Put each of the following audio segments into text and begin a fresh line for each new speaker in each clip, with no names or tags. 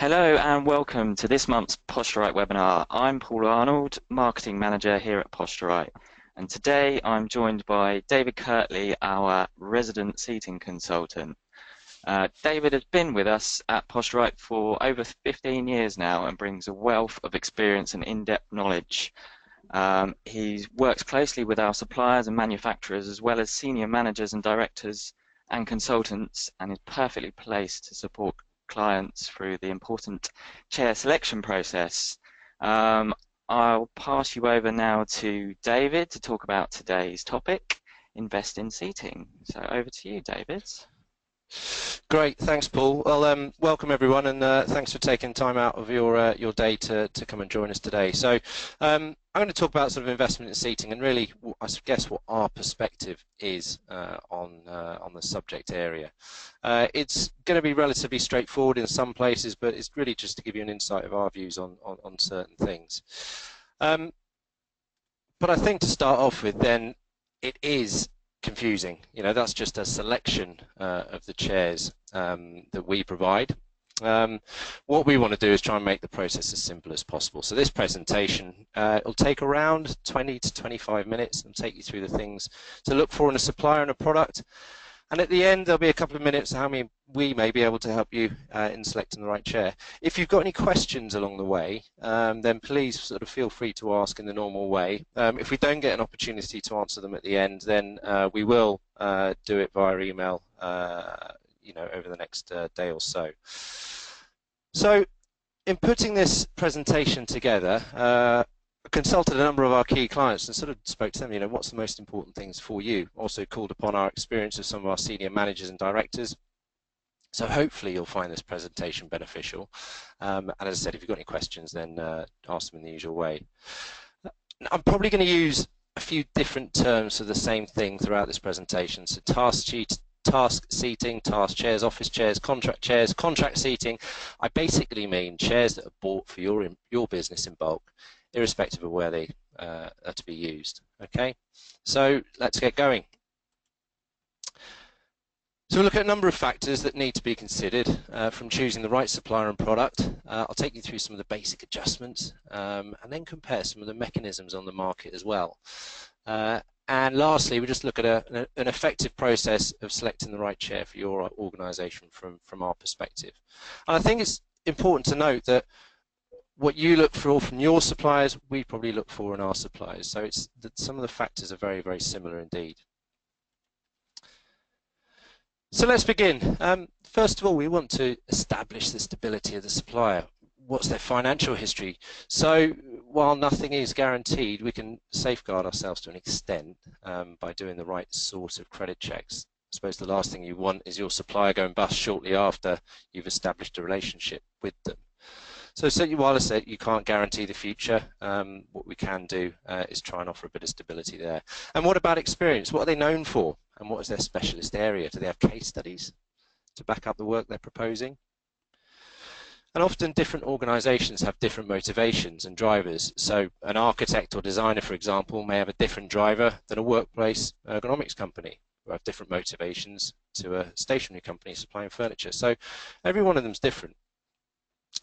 Hello and welcome to this month's Posturite webinar. I'm Paul Arnold, Marketing Manager here at Posturite, and today I'm joined by David Kirtley, our Resident Seating Consultant. David has been with us at Posturite for over 15 years now and brings a wealth of experience and in-depth knowledge. He works closely with our suppliers and manufacturers as well as senior managers and directors and consultants, and is perfectly placed to support clients through the important chair selection process. I'll pass you over now to David to talk about today's topic, invest in seating. So over to you, David.
Great, thanks, Paul. Well, welcome everyone, and thanks for taking time out of your day to come and join us today. So I'm going to talk about sort of investment in seating, and really, I guess, what our perspective is on the subject area. It's going to be relatively straightforward in some places, but it's really just to give you an insight of our views on certain things. But I think to start off with, then, it is confusing. You know, that's just a selection of the chairs that we provide. What we want to do is try and make the process as simple as possible. So this presentation will take around 20 to 25 minutes and take you through the things to look for in a supplier and a product. And at the end, there'll be a couple of minutes how we may be able to help you in selecting the right chair. If you've got any questions along the way, then please sort of feel free to ask in the normal way. If we don't get an opportunity to answer them at the end, then we will do it via email, you know, over the next day or so. So, in putting this presentation together, I consulted a number of our key clients and sort of spoke to them, you know, what's the most important things for you? Also called upon our experience of some of our senior managers and directors. So hopefully you'll find this presentation beneficial. And as I said, if you've got any questions, then ask them in the usual way. I'm probably going to use a few different terms for the same thing throughout this presentation. So task seating, task chairs, office chairs, contract seating. I basically mean chairs that are bought for your business in bulk, irrespective of where they are to be used. Okay, so let's get going. So we'll look at a number of factors that need to be considered from choosing the right supplier and product. I'll take you through some of the basic adjustments and then compare some of the mechanisms on the market as well. And lastly, we just look at an effective process of selecting the right chair for your organisation from our perspective. And I think it's important to note that what you look for from your suppliers, we probably look for in our suppliers. So it's that some of the factors are very, very similar indeed. So let's begin. First of all, we want to establish the stability of the supplier. What's their financial history? So while nothing is guaranteed, we can safeguard ourselves to an extent by doing the right sort of credit checks. I suppose the last thing you want is your supplier going bust shortly after you've established a relationship with them. So while I said you can't guarantee the future, what we can do is try and offer a bit of stability there. And what about experience? What are they known for? And what is their specialist area? Do they have case studies to back up the work they're proposing? And often different organisations have different motivations and drivers. So an architect or designer, for example, may have a different driver than a workplace ergonomics company, who have different motivations to a stationery company supplying furniture. So every one of them is different.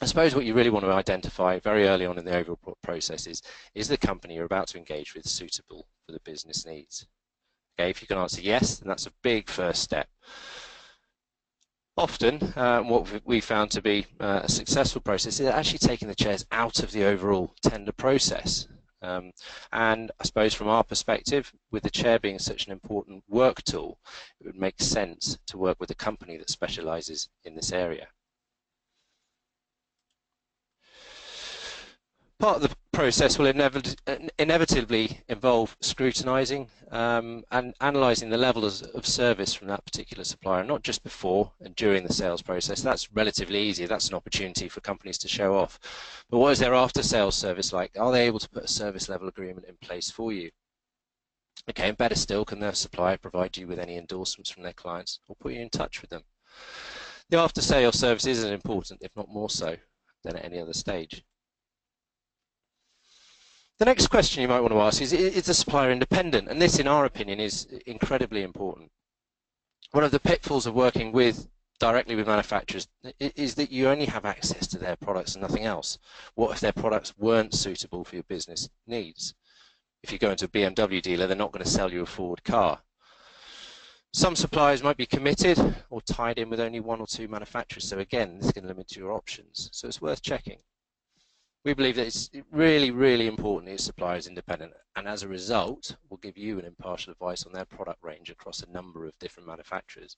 I suppose what you really want to identify very early on in the overall process is the company you're about to engage with suitable for the business needs? Okay, if you can answer yes, then that's a big first step. Often, what we found to be a successful process is actually taking the chairs out of the overall tender process. And I suppose from our perspective, with the chair being such an important work tool, it would make sense to work with a company that specialises in this area. Part of the process will inevitably involve scrutinising and analysing the levels of service from that particular supplier, not just before and during the sales process. That's relatively easy. That's an opportunity for companies to show off. But what is their after-sales service like? Are they able to put a service level agreement in place for you? Okay, and better still, can their supplier provide you with any endorsements from their clients or put you in touch with them? The after-sales service is as important, if not more so, than at any other stage. The next question you might want to ask is the supplier independent? And this, in our opinion, is incredibly important. One of the pitfalls of working with directly with manufacturers is that you only have access to their products and nothing else. What if their products weren't suitable for your business needs? If you go into a BMW dealer, they're not going to sell you a Ford car. Some suppliers might be committed or tied in with only one or two manufacturers, so again, this can limit your options, so it's worth checking. We believe that it's really, really important that your supplier is independent, and as a result, will give you an impartial advice on their product range across a number of different manufacturers.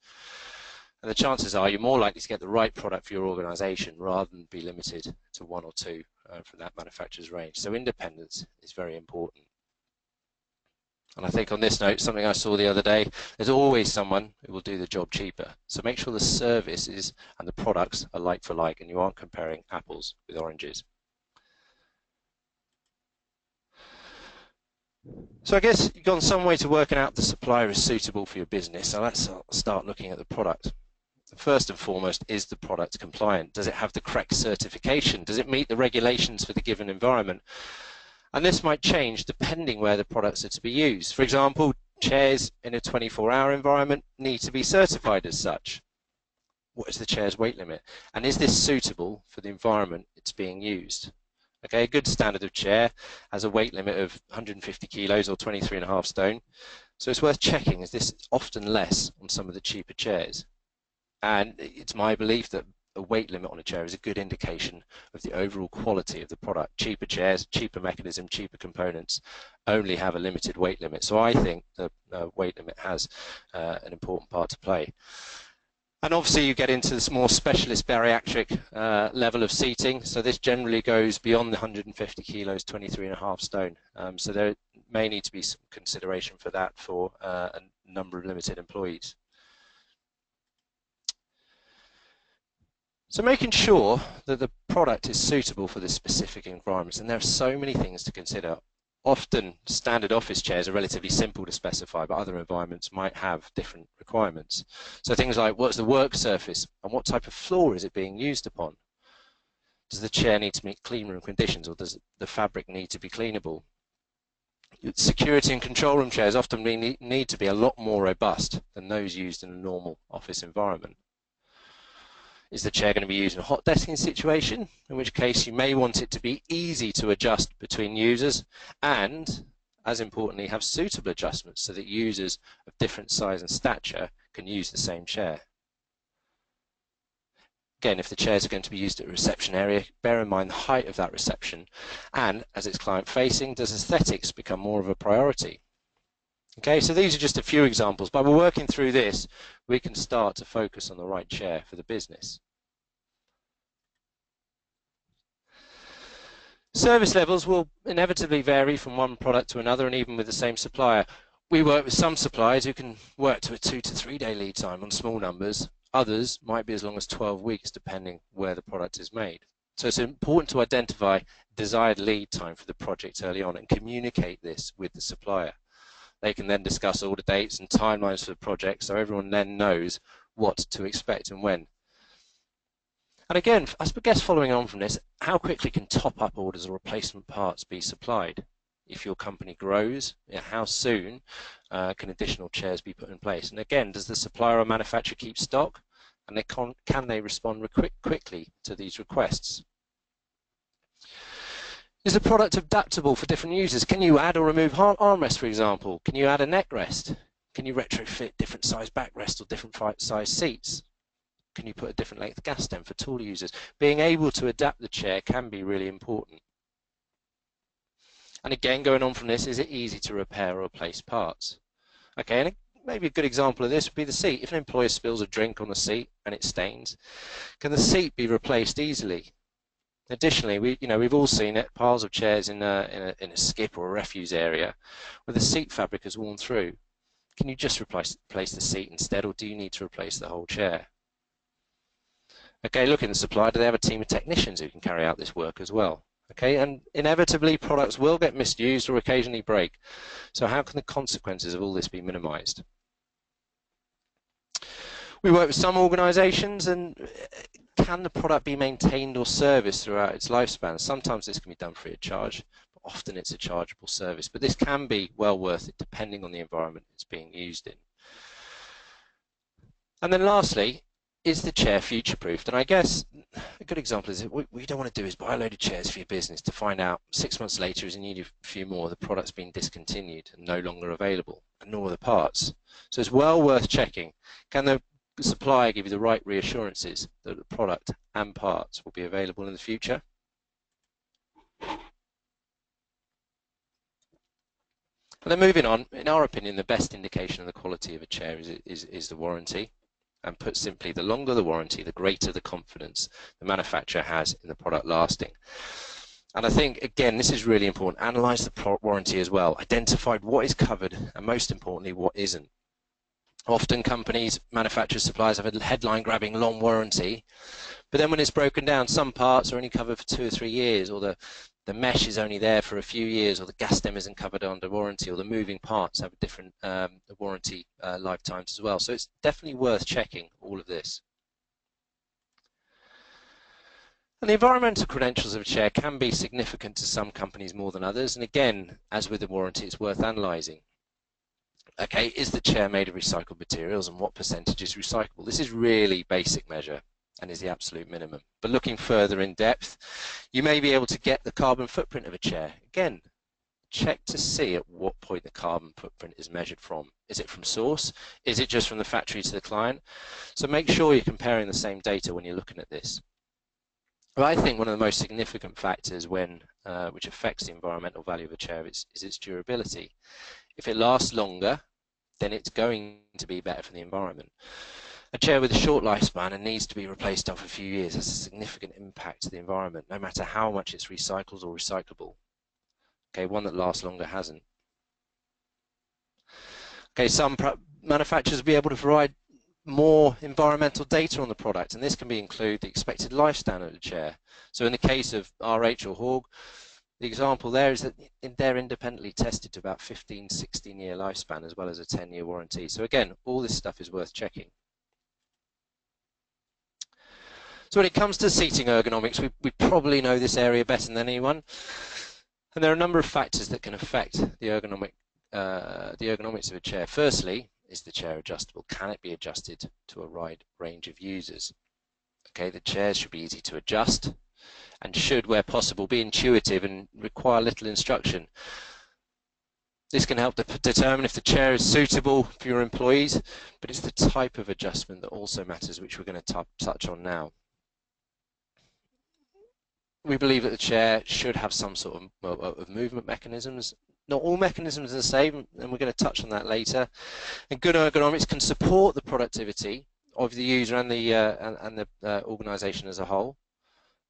And the chances are you're more likely to get the right product for your organisation rather than be limited to one or two from that manufacturer's range. So independence is very important. And I think on this note, something I saw the other day, there's always someone who will do the job cheaper. So make sure the services and the products are like for like and you aren't comparing apples with oranges. So I guess you've gone some way to working out the supplier is suitable for your business. So let's start looking at the product. First and foremost, is the product compliant? Does it have the correct certification? Does it meet the regulations for the given environment? And this might change depending where the products are to be used. For example, chairs in a 24-hour environment need to be certified as such. What is the chair's weight limit? And is this suitable for the environment it's being used? Okay, a good standard of chair has a weight limit of 150 kilos or 23.5 stone. So it's worth checking, is this often less on some of the cheaper chairs? And it's my belief that a weight limit on a chair is a good indication of the overall quality of the product. Cheaper chairs, cheaper mechanism, cheaper components only have a limited weight limit. So I think the weight limit has an important part to play. And obviously you get into this more specialist bariatric level of seating. So this generally goes beyond the 150 kilos, 23.5 stone. So there may need to be some consideration for that for a number of limited employees. So making sure that the product is suitable for the specific environments, and there are so many things to consider. Often standard office chairs are relatively simple to specify, but other environments might have different requirements. So things like, what's the work surface and what type of floor is it being used upon? Does the chair need to meet clean room conditions, or does the fabric need to be cleanable? Security and control room chairs often need to be a lot more robust than those used in a normal office environment. Is the chair going to be used in a hot desking situation, in which case you may want it to be easy to adjust between users and, as importantly, have suitable adjustments so that users of different size and stature can use the same chair. Again, if the chairs are going to be used at a reception area, bear in mind the height of that reception, and as it's client facing, does aesthetics become more of a priority? Okay, so these are just a few examples, but we're working through this, we can start to focus on the right chair for the business. Service levels will inevitably vary from one product to another, and even with the same supplier. We work with some suppliers who can work to a 2 to 3 day lead time on small numbers. Others might be as long as 12 weeks, depending where the product is made. So it's important to identify desired lead time for the project early on and communicate this with the supplier. They can then discuss all the dates and timelines for the project, so everyone then knows what to expect and when. And again, I guess following on from this, how quickly can top-up orders or replacement parts be supplied? If your company grows, how soon can additional chairs be put in place? And again, does the supplier or manufacturer keep stock? And can they respond quickly to these requests? Is the product adaptable for different users? Can you add or remove armrests, for example? Can you add a neck rest? Can you retrofit different size backrests or different size seats? Can you put a different length gas stem for taller users? Being able to adapt the chair can be really important. And again, going on from this, is it easy to repair or replace parts? Okay, and maybe a good example of this would be the seat. If an employee spills a drink on the seat and it stains, can the seat be replaced easily? Additionally, we've all seen it, piles of chairs in a skip or a refuse area where the seat fabric has worn through. Can you just replace the seat instead, or do you need to replace the whole chair? Okay, look in the supplier, do they have a team of technicians who can carry out this work as well? Okay, and inevitably products will get misused or occasionally break. So how can the consequences of all this be minimized? We work with some organizations, and can the product be maintained or serviced throughout its lifespan? Sometimes this can be done free of charge, but often it's a chargeable service. But this can be well worth it depending on the environment it's being used in. And then lastly, is the chair future-proofed? And I guess a good example is that what we don't want to do is buy a load of chairs for your business to find out 6 months later, as you need a few more, the product's been discontinued and no longer available, and nor are the parts. So it's well worth checking. Can the supplier give you the right reassurances that the product and parts will be available in the future? And then moving on, in our opinion, the best indication of the quality of a chair is the warranty. And put simply, the longer the warranty, the greater the confidence the manufacturer has in the product lasting. And I think, again, this is really important. Analyze the warranty as well. Identify what is covered and, most importantly, what isn't. Often companies, manufacturers, suppliers have a headline-grabbing long warranty, but then when it's broken down, some parts are only covered for 2 or 3 years, or the mesh is only there for a few years, or the gas stem isn't covered under warranty, or the moving parts have different warranty lifetimes as well. So it's definitely worth checking all of this. And the environmental credentials of a chair can be significant to some companies more than others. And again, as with the warranty, it's worth analysing. Okay, is the chair made of recycled materials, and what percentage is recyclable? This is really basic measure and is the absolute minimum. But looking further in depth, you may be able to get the carbon footprint of a chair. Again, check to see at what point the carbon footprint is measured from. Is it from source? Is it just from the factory to the client? So make sure you're comparing the same data when you're looking at this. But I think one of the most significant factors which affects the environmental value of a chair is its durability. If it lasts longer, then it's going to be better for the environment. A chair with a short lifespan and needs to be replaced after a few years has a significant impact to the environment, no matter how much it's recycled or recyclable. Okay, one that lasts longer hasn't. Okay, some manufacturers will be able to provide more environmental data on the product, and this can include the expected lifespan of the chair. So in the case of RH or Hawg, the example there is that they're independently tested to about 15-16 year lifespan, as well as a 10-year warranty. So again, all this stuff is worth checking. So when it comes to seating ergonomics, we probably know this area better than anyone. And there are a number of factors that can affect the ergonomics of a chair. Firstly, is the chair adjustable? Can it be adjusted to a wide range of users? Okay, the chairs should be easy to adjust and should, where possible, be intuitive and require little instruction. This can help to determine if the chair is suitable for your employees, but it's the type of adjustment that also matters, which we're going to touch on now. We believe that the chair should have some sort of movement mechanisms. Not all mechanisms are the same, and we're going to touch on that later. And good ergonomics can support the productivity of the user and the organisation as a whole.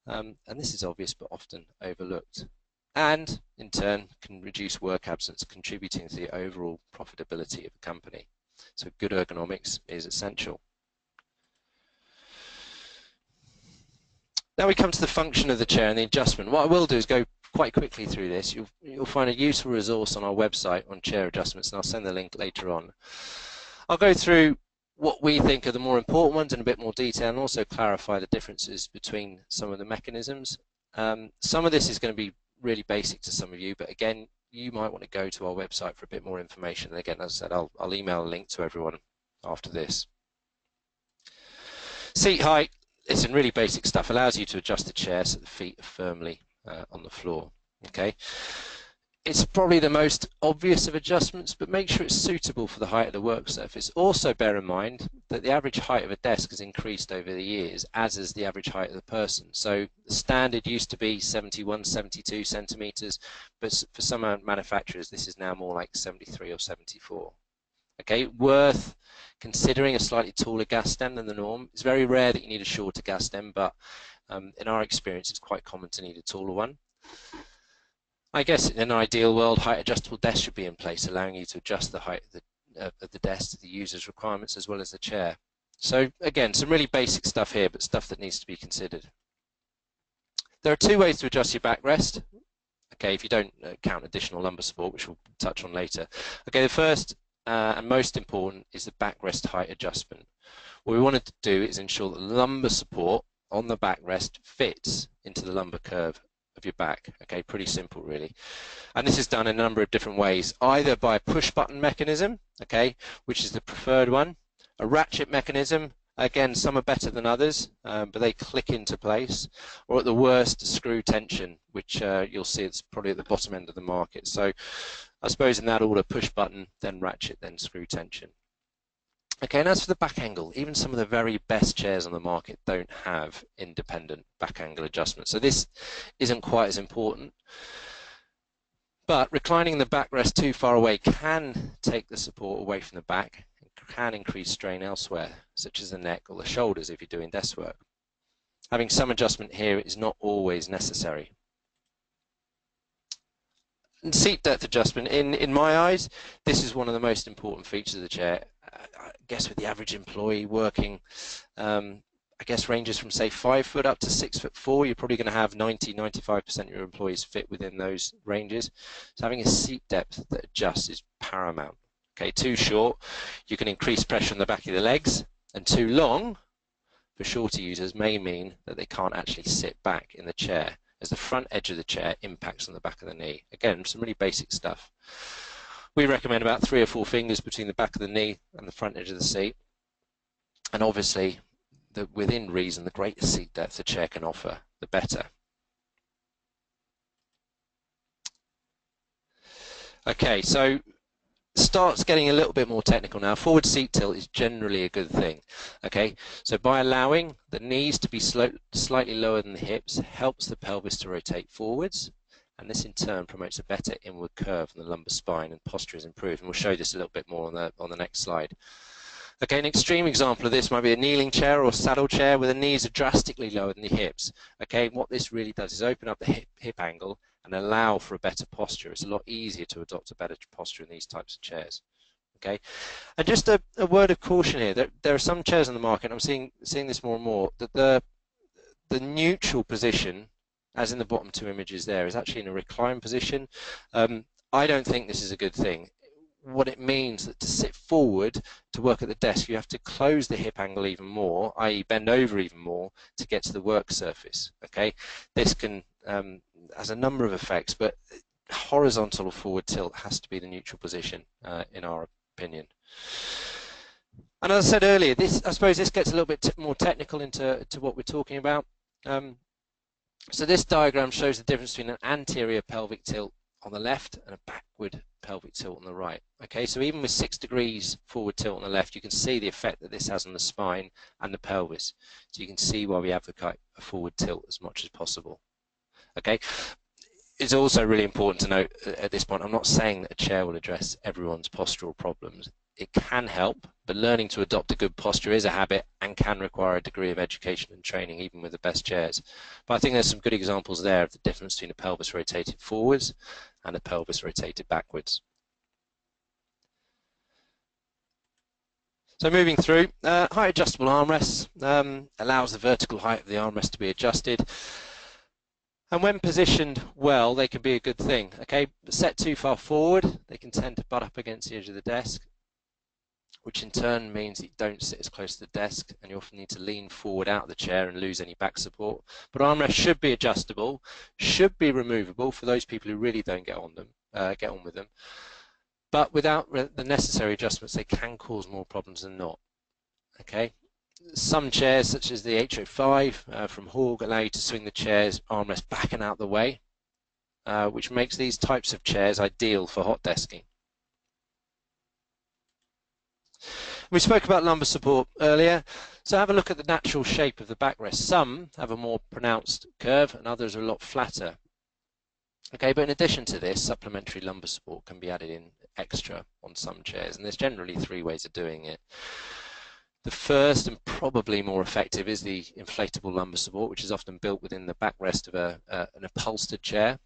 And this is obvious but often overlooked. And in turn can reduce work absence, contributing to the overall profitability of a company. So good ergonomics is essential. Now we come to the function of the chair and the adjustment. What I will do is go quite quickly through this. You'll find a useful resource on our website on chair adjustments, and I'll send the link later on. I'll go through what we think are the more important ones in a bit more detail, and also clarify the differences between some of the mechanisms. Some of this is going to be really basic to some of you, but again, you might want to go to our website for a bit more information. And again, as I said, I'll email a link to everyone after this. Seat height. It's some really basic stuff. Allows you to adjust the chair so the feet are firmly on the floor. Okay, it's probably the most obvious of adjustments, but make sure it's suitable for the height of the work surface. Also bear in mind that the average height of a desk has increased over the years, as is the average height of the person. So the standard used to be 71, 72 centimeters, but for some manufacturers this is now more like 73 or 74. Okay, worth considering a slightly taller gas stem than the norm. It's very rare that you need a shorter gas stem, but in our experience it's quite common to need a taller one. I guess in an ideal world, height adjustable desks should be in place, allowing you to adjust the height of the desk to the user's requirements as well as the chair. So again, some really basic stuff here, but stuff that needs to be considered. There are two ways to adjust your backrest. Okay, if you don't count additional lumbar support, which we'll touch on later. Okay, the first and most important is the backrest height adjustment. What we wanted to do is ensure that the lumbar support on the backrest fits into the lumbar curve of your back. Okay, pretty simple really. And this is done in a number of different ways, either by a push button mechanism, okay, which is the preferred one, a ratchet mechanism, Again, some are better than others, but they click into place, or at the worst, screw tension, which you'll see it's probably at the bottom end of the market. So I suppose in that order, push button, then ratchet, then screw tension. Okay, and as for the back angle, even some of the very best chairs on the market don't have independent back angle adjustment. So this isn't quite as important. But reclining the backrest too far away can take the support away from the back and can increase strain elsewhere, such as the neck or the shoulders if you're doing desk work. Having some adjustment here is not always necessary. And seat depth adjustment, in my eyes, this is one of the most important features of the chair. I guess with the average employee working, I guess ranges from say 5 foot up to 6'4". You're probably going to have 90–95% of your employees fit within those ranges. So having a seat depth that adjusts is paramount. Okay, too short, you can increase pressure on the back of the legs, and too long for shorter users may mean that they can't actually sit back in the chair, as the front edge of the chair impacts on the back of the knee. Again, some really basic stuff. We recommend about 3 or 4 fingers between the back of the knee and the front edge of the seat. And obviously, within reason, the greater seat depth the chair can offer, the better. Okay, so starts getting a little bit more technical now. Forward seat tilt is generally a good thing. Okay, so by allowing the knees to be slightly lower than the hips, helps the pelvis to rotate forwards, and this in turn promotes a better inward curve in the lumbar spine, and posture is improved. And we'll show this a little bit more on the next slide. Okay, an extreme example of this might be a kneeling chair or saddle chair where the knees are drastically lower than the hips. Okay, what this really does is open up the hip angle and allow for a better posture. It's a lot easier to adopt a better posture in these types of chairs. Okay, and just a word of caution here. There are some chairs on the market, I'm seeing this more and more, that the neutral position, as in the bottom 2 images there, is actually in a recline position. I don't think this is a good thing. What it means that to sit forward to work at the desk, you have to close the hip angle even more, i.e. bend over even more to get to the work surface. Okay, this can has a number of effects, but horizontal or forward tilt has to be the neutral position in our opinion. And as I said earlier, I suppose this gets a little bit more technical into what we're talking about. So this diagram shows the difference between an anterior pelvic tilt on the left and a backward pelvic tilt on the right. Okay, so even with 6 degrees forward tilt on the left, you can see the effect that this has on the spine and the pelvis. So you can see why we advocate a forward tilt as much as possible. Okay, it's also really important to note at this point, I'm not saying that a chair will address everyone's postural problems. It can help, but learning to adopt a good posture is a habit and can require a degree of education and training, even with the best chairs. But I think there's some good examples there of the difference between a pelvis rotated forwards and a pelvis rotated backwards. So moving through, height adjustable armrests allows the vertical height of the armrest to be adjusted. And when positioned well, they can be a good thing. Okay, but set too far forward, they can tend to butt up against the edge of the desk, which in turn means that you don't sit as close to the desk, and you often need to lean forward out of the chair and lose any back support. But armrests should be adjustable, should be removable for those people who really don't get on with them. But without the necessary adjustments, they can cause more problems than not. Okay. Some chairs, such as the H05 from Hawg, allow you to swing the chair's armrest back and out the way, which makes these types of chairs ideal for hot desking. We spoke about lumbar support earlier, so have a look at the natural shape of the backrest. Some have a more pronounced curve and others are a lot flatter. Okay, but in addition to this, supplementary lumbar support can be added in extra on some chairs, and there's generally 3 ways of doing it. The first and probably more effective is the inflatable lumbar support, which is often built within the backrest of an upholstered chair.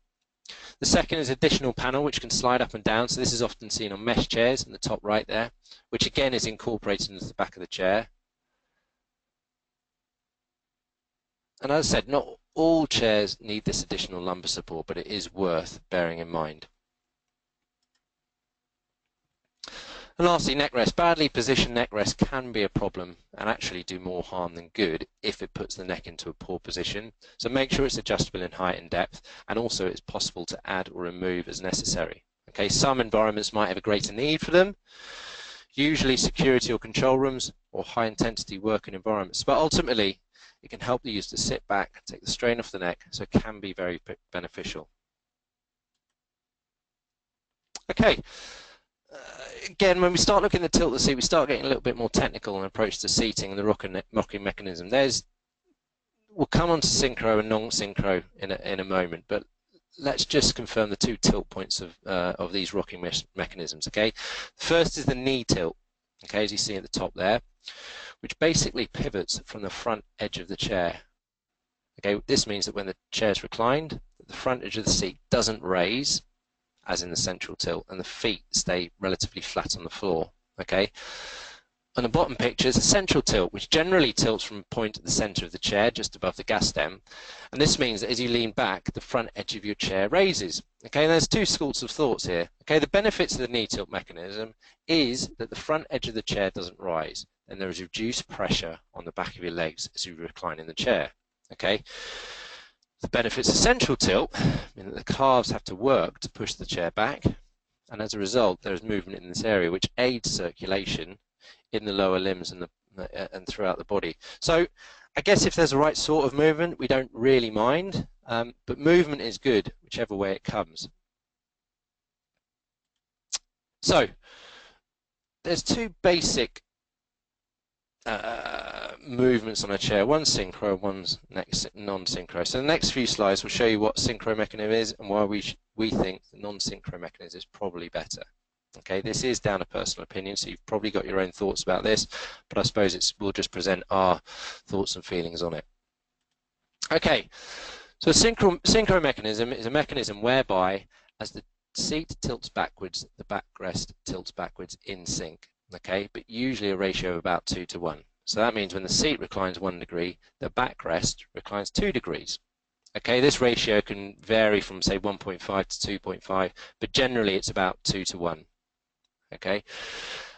The second is additional panel, which can slide up and down. So this is often seen on mesh chairs in the top right there, which again is incorporated into the back of the chair. And as I said, not all chairs need this additional lumbar support, but it is worth bearing in mind. And lastly, neck rest. Badly positioned neck rest can be a problem and actually do more harm than good if it puts the neck into a poor position. So make sure it's adjustable in height and depth, and also it's possible to add or remove as necessary. Okay, some environments might have a greater need for them. usually security or control rooms or high intensity working environments. But ultimately, it can help the user to sit back, take the strain off the neck, so it can be very beneficial. Okay, again, when we start looking at the tilt the seat, we start getting a little bit more technical and approach to seating and the rocking mechanism. We'll come on to synchro and non-synchro in a moment, but let's just confirm the two tilt points of these rocking mechanisms. Okay, first is the knee tilt. Okay, as you see at the top there, which basically pivots from the front edge of the chair. Okay, this means that when the chair is reclined, the front edge of the seat doesn't raise, as in the central tilt, and the feet stay relatively flat on the floor. Okay. On the bottom picture is a central tilt, which generally tilts from a point at the center of the chair, just above the gas stem. And this means that as you lean back, the front edge of your chair raises. Okay, and there's two schools of thoughts here. Okay, the benefits of the knee tilt mechanism is that the front edge of the chair doesn't rise, and there is reduced pressure on the back of your legs as you recline in the chair. Okay. The benefits of central tilt mean that the calves have to work to push the chair back, and as a result, there is movement in this area, which aids circulation in the lower limbs and throughout the body. So I guess if there's the right sort of movement, we don't really mind, but movement is good, whichever way it comes. So there's two basic movements on a chair, one's synchro, one's non-synchro. So the next few slides will show you what synchro mechanism is and why we think the non-synchro mechanism is probably better. Okay, this is down to personal opinion, so you've probably got your own thoughts about this, but I suppose we'll just present our thoughts and feelings on it. Okay, so a synchro mechanism is a mechanism whereby as the seat tilts backwards, the backrest tilts backwards in sync. Okay, but usually a ratio of about 2 to 1. So that means when the seat reclines 1 degree, the backrest reclines 2 degrees. Okay, this ratio can vary from say 1.5 to 2.5, but generally it's about 2 to 1. Okay,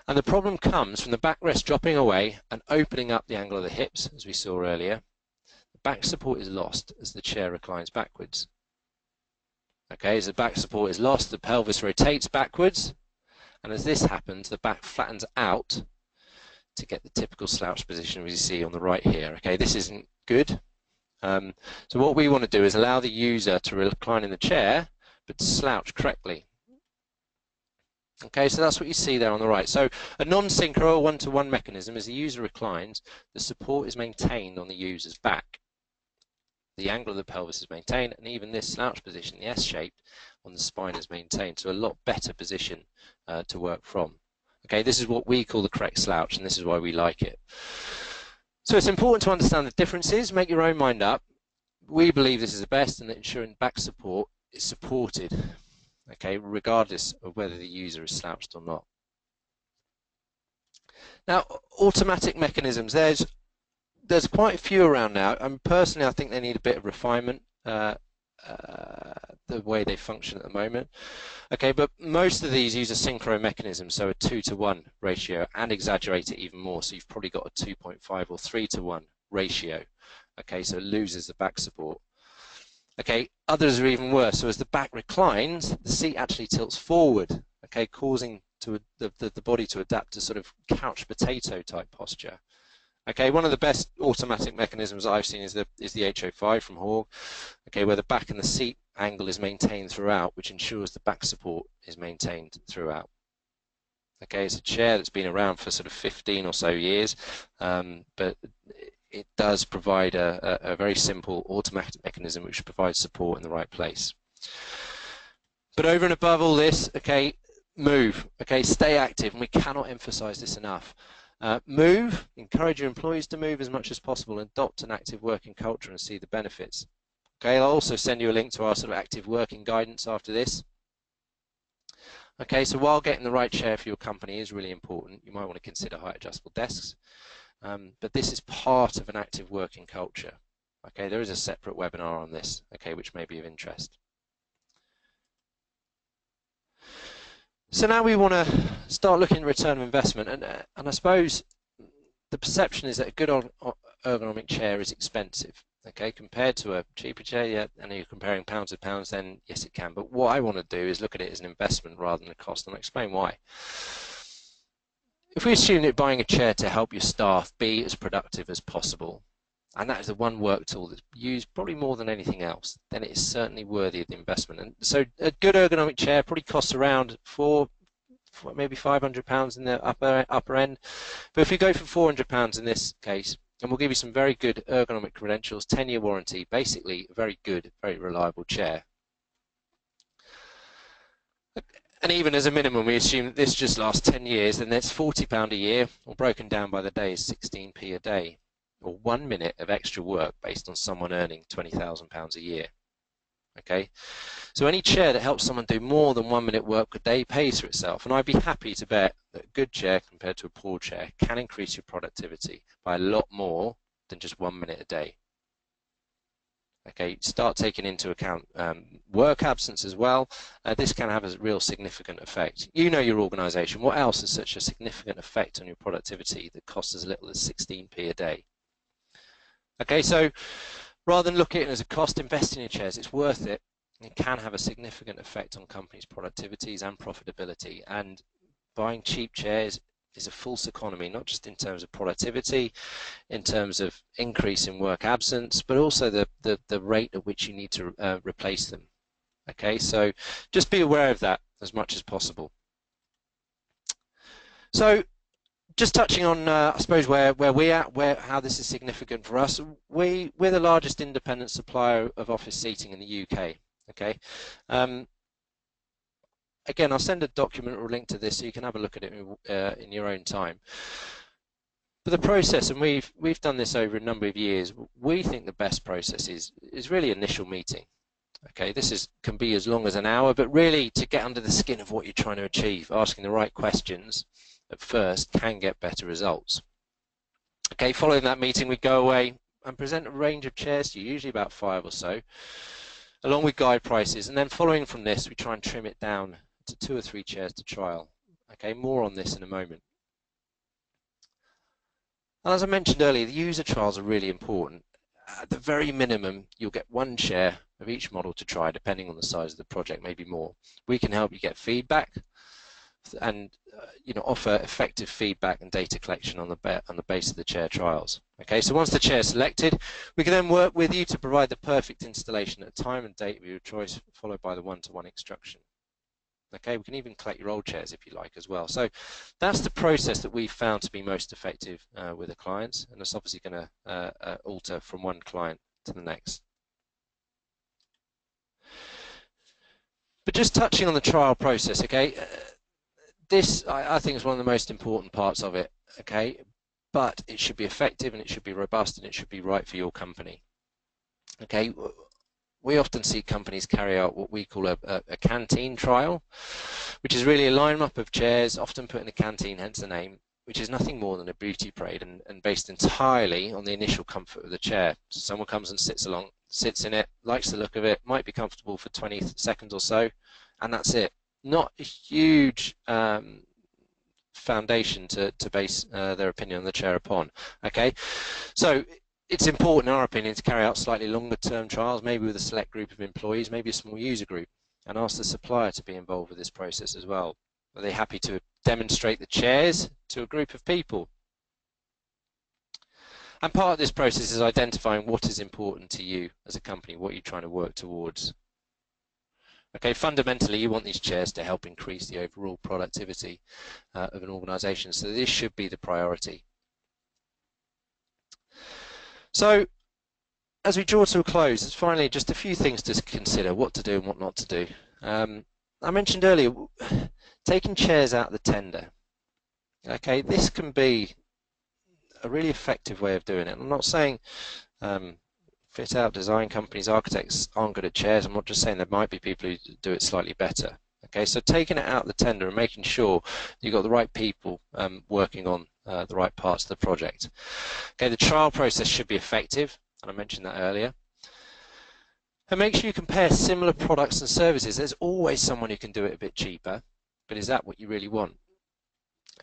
and the problem comes from the backrest dropping away and opening up the angle of the hips, as we saw earlier. The back support is lost as the chair reclines backwards. Okay, as the back support is lost, the pelvis rotates backwards, and as this happens, the back flattens out to get the typical slouch position as you see on the right here. Okay, this isn't good. So what we want to do is allow the user to recline in the chair, but to slouch correctly. Okay, so that's what you see there on the right. So a non-synchro one-to-one mechanism, as the user reclines, the support is maintained on the user's back. The angle of the pelvis is maintained, and even this slouch position, the S-shaped, on the spine is maintained. So a lot better position to work from. Okay, this is what we call the correct slouch, and this is why we like it. So it's important to understand the differences, make your own mind up. We believe this is the best, and that ensuring back support is supported, okay, regardless of whether the user is slouched or not. Now, automatic mechanisms, there's quite a few around now, and personally I think they need a bit of refinement, the way they function at the moment. Okay, but most of these use a synchro mechanism, so a 2 to 1 ratio, and exaggerate it even more, so you've probably got a 2.5 or 3 to 1 ratio. Okay, so it loses the back support. Okay, others are even worse. So as the back reclines, the seat actually tilts forward, okay, causing the body to adapt to sort of couch potato type posture. Okay, one of the best automatic mechanisms I've seen is the H05 from Hawg, okay, where the back and the seat angle is maintained throughout, which ensures the back support is maintained throughout. Okay, it's a chair that's been around for sort of 15 or so years, but it does provide a very simple automatic mechanism which provides support in the right place. But over and above all this, okay, move, okay, stay active, and we cannot emphasize this enough. Move, encourage your employees to move as much as possible, and adopt an active working culture and see the benefits. Okay, I'll also send you a link to our sort of active working guidance after this. Okay, so while getting the right chair for your company is really important, you might want to consider height adjustable desks. But this is part of an active working culture. Okay, there is a separate webinar on this, okay, which may be of interest. So now we want to start looking at return of investment, and I suppose the perception is that a good ergonomic chair is expensive. Okay, compared to a cheaper chair, yeah, and you're comparing pounds to pounds, then yes, it can. But what I want to do is look at it as an investment rather than a cost, and I'll explain why. if we assume that buying a chair to help your staff be as productive as possible, and that is the one work tool that's used probably more than anything else, then it is certainly worthy of the investment. And so a good ergonomic chair probably costs around maybe £500 in the upper end. But if we go for £400 in this case, and we'll give you some very good ergonomic credentials, 10-year warranty, basically a very good, very reliable chair. And even as a minimum, we assume that this just lasts 10 years, then that's £40 a year, or broken down by the day is 16p a day, or 1 minute of extra work based on someone earning £20,000 a year. Okay, so any chair that helps someone do more than 1 minute work a day pays for itself, and I'd be happy to bet that a good chair compared to a poor chair can increase your productivity by a lot more than just 1 minute a day. Okay, start taking into account work absence as well. This can have a real significant effect. You know your organisation. What else has such a significant effect on your productivity that costs as little as 16p a day? Okay, so rather than look at it as a cost, invest in your chairs. It's worth it. It can have a significant effect on companies' productivities and profitability. And buying cheap chairs is a false economy, not just in terms of productivity, in terms of increase in work absence, but also the rate at which you need to replace them. Okay, so just be aware of that as much as possible. So just touching on, I suppose, where we're at, how this is significant for us. We're the largest independent supplier of office seating in the UK. Okay. Again, I'll send a document or a link to this so you can have a look at it in your own time. But the process, and we've done this over a number of years, we think the best process is really initial meeting. Okay, this can be as long as an hour, but really to get under the skin of what you're trying to achieve, asking the right questions at first can get better results. Okay, following that meeting, we go away and present a range of chairs to you, usually about 5 or so, along with guide prices, and then following from this, we try and trim it down to 2 or 3 chairs to trial. Okay, more on this in a moment. And as I mentioned earlier, the user trials are really important. At the very minimum, you'll get 1 chair of each model to try, depending on the size of the project, maybe more. We can help you get feedback and offer effective feedback and data collection on the base of the chair trials. Okay, so once the chair is selected, we can then work with you to provide the perfect installation at a time and date of your choice, followed by the one-to-one instruction. Okay, we can even collect your old chairs if you like as well. So that's the process that we've found to be most effective with the clients, and it's obviously going to alter from one client to the next. But just touching on the trial process, okay, this I think is one of the most important parts of it, okay, but it should be effective and it should be robust and it should be right for your company. Okay, we often see companies carry out what we call a canteen trial, which is really a lineup of chairs, often put in a canteen, hence the name, which is nothing more than a beauty parade and based entirely on the initial comfort of the chair. So someone comes and sits in it, likes the look of it, might be comfortable for 20 seconds or so, and that's it. Not a huge foundation to base their opinion on the chair upon. Okay, so it's important, in our opinion, to carry out slightly longer term trials, maybe with a select group of employees, maybe a small user group, and ask the supplier to be involved with this process as well. Are they happy to demonstrate the chairs to a group of people? And part of this process is identifying what is important to you as a company, what you're trying to work towards. Okay, fundamentally, you want these chairs to help increase the overall productivity of an organisation, so this should be the priority. So, as we draw to a close, there's finally just a few things to consider, what to do and what not to do. I mentioned earlier, taking chairs out of the tender. Okay, this can be a really effective way of doing it. I'm not saying fit-out design companies, architects aren't good at chairs. I'm not just saying there might be people who do it slightly better. Okay, so taking it out of the tender and making sure you've got the right people working on the right parts of the project. Okay, the trial process should be effective, and I mentioned that earlier. And make sure you compare similar products and services. There's always someone who can do it a bit cheaper, but is that what you really want?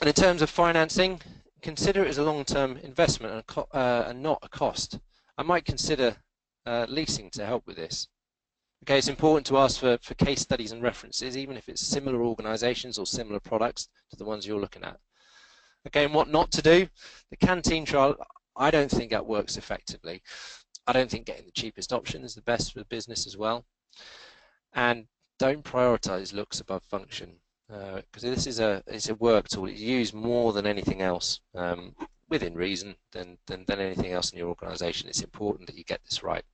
And in terms of financing, consider it as a long-term investment and not a cost. I might consider leasing to help with this. Okay, it's important to ask for case studies and references, even if it's similar organisations or similar products to the ones you're looking at. Okay, and what not to do? The canteen trial, I don't think that works effectively. I don't think getting the cheapest option is the best for the business as well. And don't prioritize looks above function, because this is it's a work tool. It's used more than anything else, within reason, than anything else in your organization. It's important that you get this right.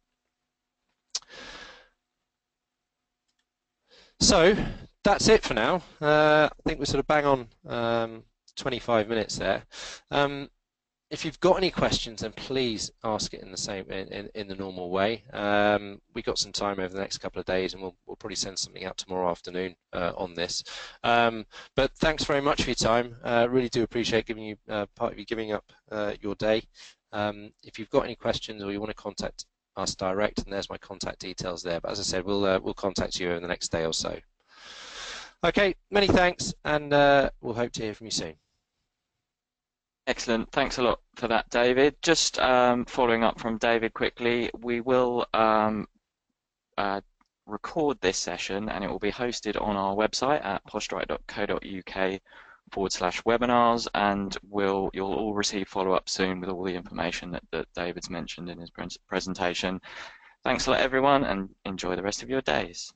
So that's it for now. I think we're sort of bang on 25 minutes there. If you've got any questions, then please ask it in the same in the normal way. We've got some time over the next couple of days, and we'll probably send something out tomorrow afternoon on this. But thanks very much for your time. Really do appreciate giving you part of you giving up your day. If you've got any questions or you want to contact us direct, and there's my contact details there. But as I said, we'll contact you over the next day or so. Okay, many thanks, and we'll hope to hear from you soon.
Excellent. Thanks a lot for that, David. Just following up from David quickly, we will record this session and it will be hosted on our website at posturite.co.uk/webinars, and you'll all receive follow-up soon with all the information that David's mentioned in his presentation. Thanks a lot, everyone, and enjoy the rest of your days.